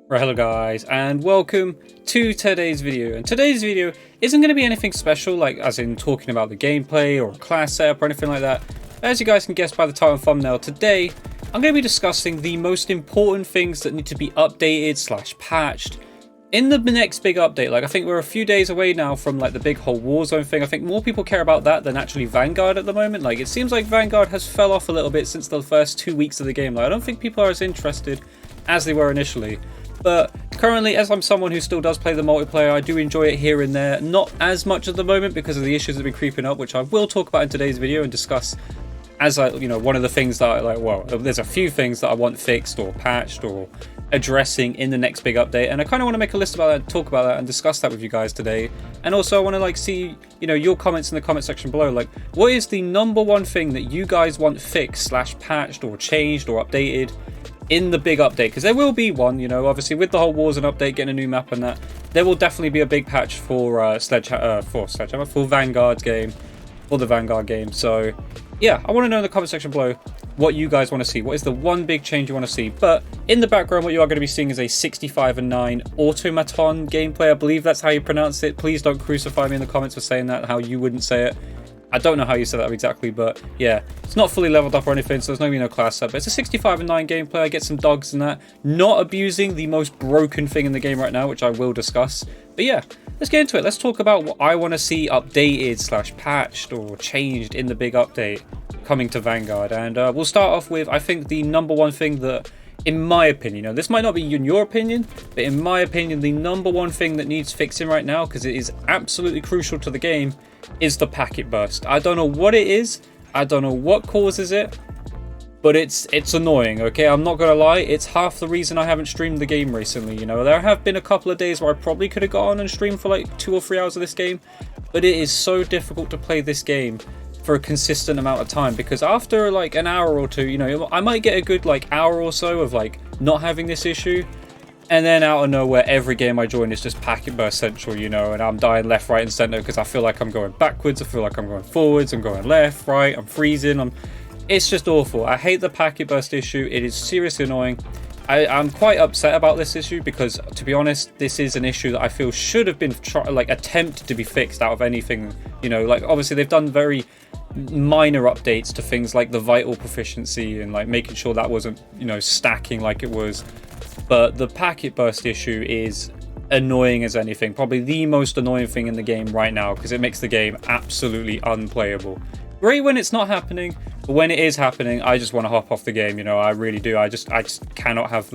Right, hello guys, and welcome to today's video. And today's video isn't going to be anything special, like as in talking about the gameplay or a class setup or anything like that. As you guys can guess by the title and thumbnail, today I'm going to be discussing the most important things that need to be updated / patched in the next big update. Like, I think we're a few days away now from like the big whole Warzone thing. I think more people care about that than actually Vanguard at the moment. Like, it seems like Vanguard has fell off a little bit since the first 2 weeks of the game. Like, I don't think people are as interested as they were initially. But currently, as I'm someone who still does play the multiplayer, I do enjoy it here and there. Not as much at the moment because of the issues that have been creeping up, which I will talk about in today's video and discuss as one of the things that I like. Well, there's a few things that I want fixed or patched or addressing in the next big update, and I kind of want to make a list about that, talk about that, and discuss that with you guys today. And also, I want to see your comments in the comment section below. Like, what is the #1 thing that you guys want fixed / patched or changed or updated in the big update? Because there will be one, obviously with the whole Warzone update, getting a new map and that, there will definitely be a big patch for for Vanguard's game, for the Vanguard game. So yeah, I want to know in the comment section below what you guys want to see. What is the one big change you want to see? But in the background, what you are going to be seeing is a 65/9 automaton gameplay. I believe that's how you pronounce it. Please don't crucify me in the comments for saying that, how you wouldn't say it. I don't know how you said that exactly, but yeah, it's not fully leveled up or anything, so there's no class up. But it's a 65/9 gameplay. I get some dogs and that. Not abusing the most broken thing in the game right now, which I will discuss. But yeah, let's get into it. Let's talk about what I want to see updated / patched or changed in the big update coming to Vanguard. And we'll start off with, I think, the #1 thing that, in my opinion, this might not be in your opinion, but in my opinion, the #1 thing that needs fixing right now, because it is absolutely crucial to the game, is the packet burst. I don't know what it is. I don't know what causes it, but it's annoying, okay? I'm not gonna lie, it's half the reason I haven't streamed the game recently. There have been a couple of days where I probably could have gone on and streamed for like 2 or 3 hours of this game, but it is so difficult to play this game for a consistent amount of time, because after like an hour or two, I might get a good like hour or so of like not having this issue, and then out of nowhere, every game I join is just packet burst central, and I'm dying left, right, and center because I feel like I'm going backwards, I feel like I'm going forwards, I'm going left, right, I'm freezing, it's just awful. I hate the packet burst issue. It is seriously annoying. I'm quite upset about this issue because, to be honest, this is an issue that I feel should have been attempted to be fixed out of anything. Like, obviously they've done very minor updates to things like the vital proficiency and like making sure that wasn't stacking like it was. But the packet burst issue is annoying as anything. Probably the most annoying thing in the game right now, because it makes the game absolutely unplayable. Great when it's not happening, but when it is happening, I just want to hop off the game. I really do. I just cannot have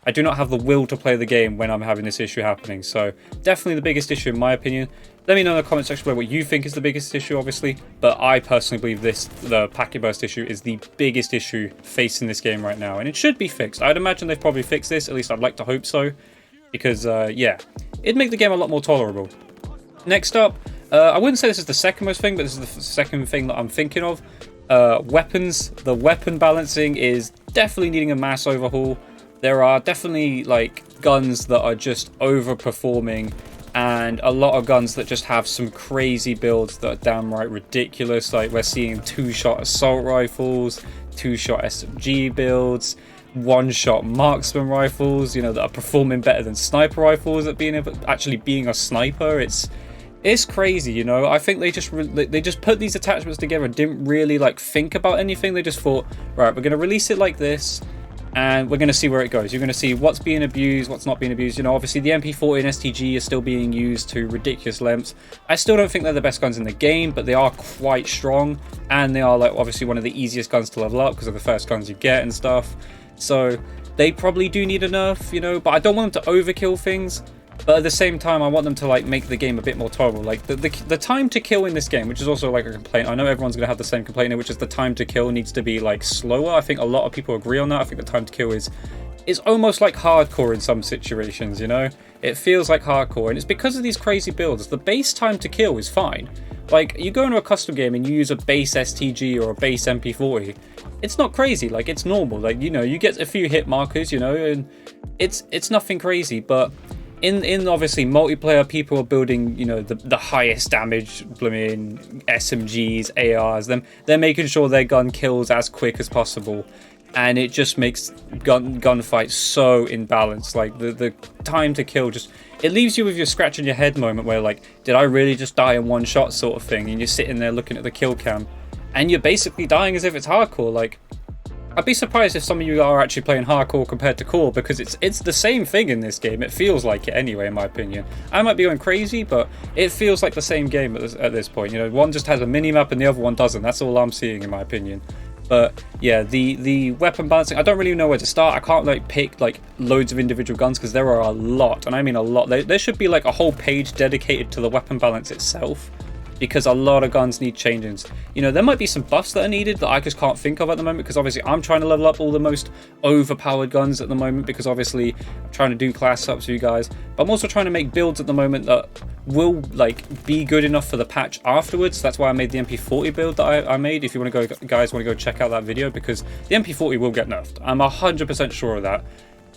I do not have the will to play the game when I'm having this issue happening. So definitely the biggest issue in my opinion. Let me know in the comment section below what you think is the biggest issue, obviously. But I personally believe the packet burst issue is the biggest issue facing this game right now. And it should be fixed. I'd imagine they've probably fixed this. At least I'd like to hope so. Because, yeah, it'd make the game a lot more tolerable. Next up, I wouldn't say this is the second most thing, but this is the second thing that I'm thinking of. Weapons. The weapon balancing is definitely needing a mass overhaul. There are definitely, like, guns that are just overperforming, and a lot of guns that just have some crazy builds that are downright ridiculous. Like, we're seeing 2-shot assault rifles, 2-shot SMG builds, 1-shot marksman rifles, that are performing better than sniper rifles at actually being a sniper. It's crazy, I think they just put these attachments together and didn't really like think about anything. They just thought, right, we're going to release it like this, and we're going to see where it goes. You're going to see what's being abused, what's not being abused. Obviously the MP40 and STG are still being used to ridiculous lengths. I still don't think they're the best guns in the game, but they are quite strong, and they are like obviously one of the easiest guns to level up because of the first guns you get and stuff. So they probably do need a nerf, but I don't want them to overkill things. But at the same time, I want them to like make the game a bit more tolerable. Like the time to kill in this game, which is also like a complaint. I know everyone's gonna have the same complaint, which is the time to kill needs to be like slower. I think a lot of people agree on that. I think the time to kill is almost like hardcore in some situations. It feels like hardcore, and it's because of these crazy builds. The base time to kill is fine. Like, you go into a custom game and you use a base STG or a base MP40. It's not crazy. Like, it's normal. Like, you get a few hit markers. And it's nothing crazy, but in obviously multiplayer, people are building, the highest damage blooming SMGs, ARs. They're making sure their gun kills as quick as possible. and it just makes gunfights so imbalanced. Like the time to kill, just it leaves you with your scratching your head moment where like, did I really just die in one shot sort of thing, and you're sitting there looking at the kill cam and you're basically dying as if it's hardcore. Like, I'd be surprised if some of you are actually playing hardcore compared to core, because it's the same thing in this game. It feels like it anyway, in my opinion. I might be going crazy, but it feels like the same game at this point. You know, one just has a mini-map and the other one doesn't. That's all I'm seeing, in my opinion. But yeah, the weapon balancing, I don't really know where to start. I can't like pick like loads of individual guns because there are a lot, and I mean a lot. There should be like a whole page dedicated to the weapon balance itself, because a lot of guns need changes. You know, there might be some buffs that are needed that I just can't think of at the moment, because obviously I'm trying to level up all the most overpowered guns at the moment, because obviously I'm trying to do class ups for you guys. But I'm also trying to make builds at the moment that will like be good enough for the patch afterwards. That's why I made the MP40 build that I made. If you want to go, guys want to go check out that video, because the MP40 will get nerfed. I'm 100% sure of that,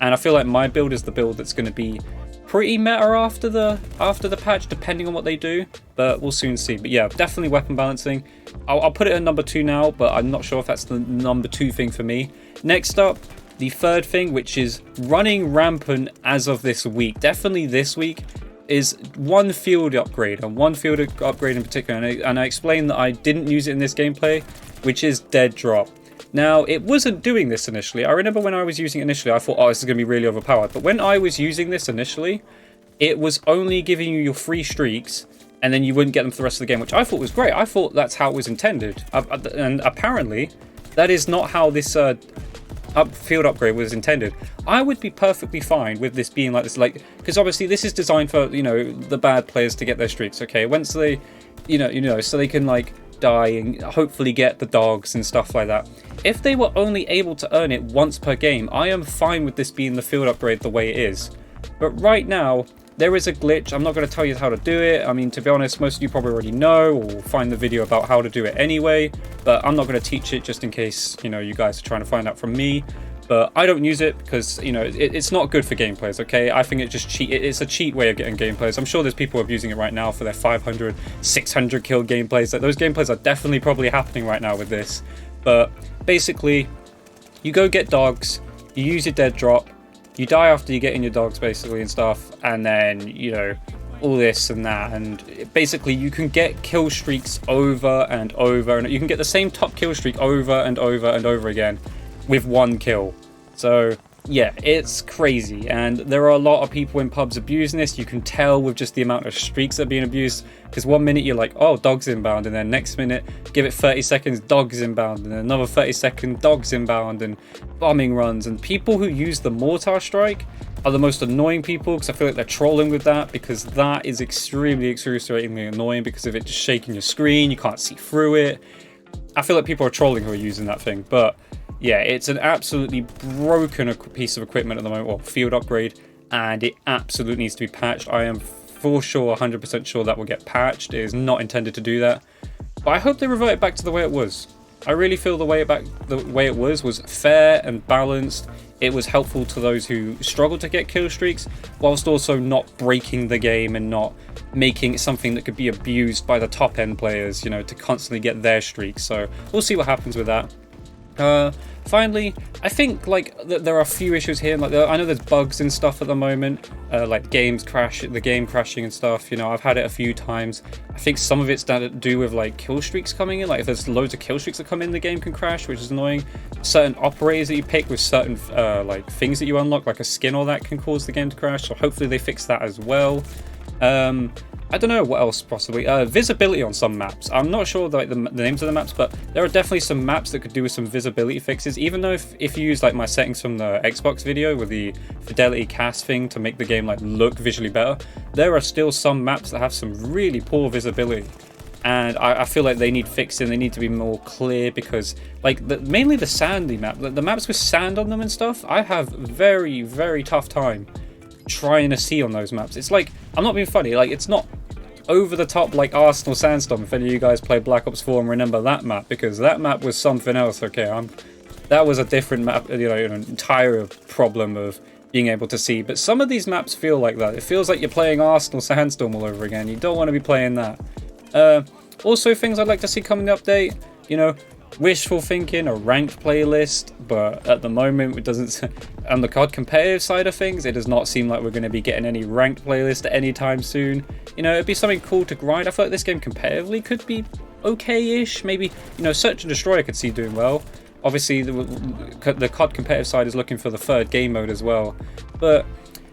and I feel like my build is the build that's going to be pretty meta after the patch, depending on what they do, but we'll soon see. But yeah, definitely weapon balancing. I'll put it at number 2 now, but I'm not sure if that's the number 2 thing for me. Next up, the third thing, which is running rampant as of this week, definitely this week, is one field upgrade, and one field upgrade in particular, and I explained that I didn't use it in this gameplay, which is dead drop. Now, it wasn't doing this initially. I remember when I was using it initially, I thought, oh, this is going to be really overpowered. But when I was using this initially, it was only giving you your free streaks, and then you wouldn't get them for the rest of the game, which I thought was great. I thought that's how it was intended. And apparently, that is not how this field upgrade was intended. I would be perfectly fine with this being like this, like, because obviously this is designed for, you know, the bad players to get their streaks, okay? Once they, you know, so they can, like, die and hopefully get the dogs and stuff like that. If they were only able to earn it once per game, I am fine with this being the field upgrade the way it is. But right now, there is a glitch. I'm not going to tell you how to do it. I mean, to be honest, most of you probably already know or find the video about how to do it anyway, but I'm not going to teach it just in case, you know, you guys are trying to find out from me. But I don't use it because, you know, it's not good for gameplays, okay? I think it's a cheat way of getting gameplays. I'm sure there's people abusing it right now for their 500, 600 kill gameplays. Like, those gameplays are definitely probably happening right now with this. But basically, you go get dogs, you use your dead drop, you die after you get in your dogs basically and stuff, and then, you know, all this and that, and basically you can get kill streaks over and over, and you can get the same top kill streak over and over and over again with one kill. So yeah, it's crazy, and there are a lot of people in pubs abusing this. You can tell with just the amount of streaks that are being abused, because one minute you're like, oh, dogs inbound, and then next minute give it 30 seconds, dogs inbound, and then another 30 second, dogs inbound, and bombing runs. And people who use the mortar strike are the most annoying people, because I feel like they're trolling with that, because that is extremely excruciatingly annoying because of it just shaking your screen, you can't see through it. I feel like people are trolling who are using that thing. But yeah, it's an absolutely broken piece of equipment at the moment, or field upgrade, and it absolutely needs to be patched. I am for sure, 100% sure that will get patched. It is not intended to do that, but I hope they revert it back to the way it was. I really feel the way it was fair and balanced. It was helpful to those who struggled to get kill streaks, whilst also not breaking the game and not making it something that could be abused by the top end players, you know, to constantly get their streaks. So we'll see what happens with that. Finally, I think like there are a few issues here. Like, I know there's bugs and stuff at the moment, like the game crashing and stuff. You know, I've had it a few times. I think some of it's to do with like kill streaks coming in. Like, if there's loads of kill streaks that come in, the game can crash, which is annoying. Certain operators that you pick with certain like things that you unlock, like a skin or that, can cause the game to crash. So hopefully they fix that as well. I don't know what else possibly. Visibility on some maps. I'm not sure like the names of the maps, but there are definitely some maps that could do with some visibility fixes. Even though if you use like my settings from the Xbox video with the fidelity cast thing to make the game like look visually better, there are still some maps that have some really poor visibility. And I feel like they need fixing. They need to be more clear, because like mainly the sandy map, the maps with sand on them and stuff, I have very, very tough time trying to see on those maps. It's like, I'm not being funny, like it's not over the top like Arsenal Sandstorm. If any of you guys play Black Ops 4 and remember that map, because that map was something else. Okay, that was a different map, you know, an entire problem of being able to see. But some of these maps feel like that. It feels like you're playing Arsenal Sandstorm all over again. You don't want to be playing that. Also, things I'd like to see come in the update, you know, wishful thinking, a ranked playlist, but at the moment it doesn't. On the COD competitive side of things, it does not seem like we're going to be getting any ranked playlist anytime soon. You know, it'd be something cool to grind. I feel like this game competitively could be okay-ish. Maybe, you know, Search and Destroy I could see doing well. Obviously, the COD competitive side is looking for the third game mode as well. But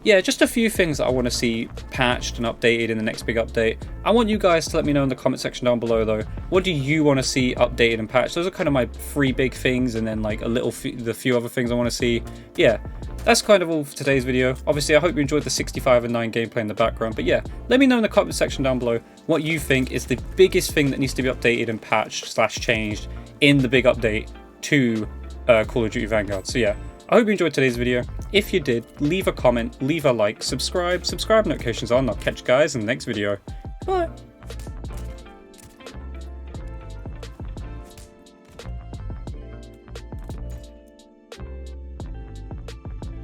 yeah, just a few things that I want to see patched and updated in the next big update. I want you guys to let me know in the comment section down below though. What do you want to see updated and patched? Those are kind of my 3 big things, and then like the few other things I want to see. Yeah, that's kind of all for today's video. Obviously, I hope you enjoyed the 65 and 9 gameplay in the background. But yeah, let me know in the comment section down below what you think is the biggest thing that needs to be updated and patched / changed in the big update to Call of Duty Vanguard. So yeah, I hope you enjoyed today's video. If you did, leave a comment, leave a like, subscribe notifications on. I'll catch you guys in the next video. Bye!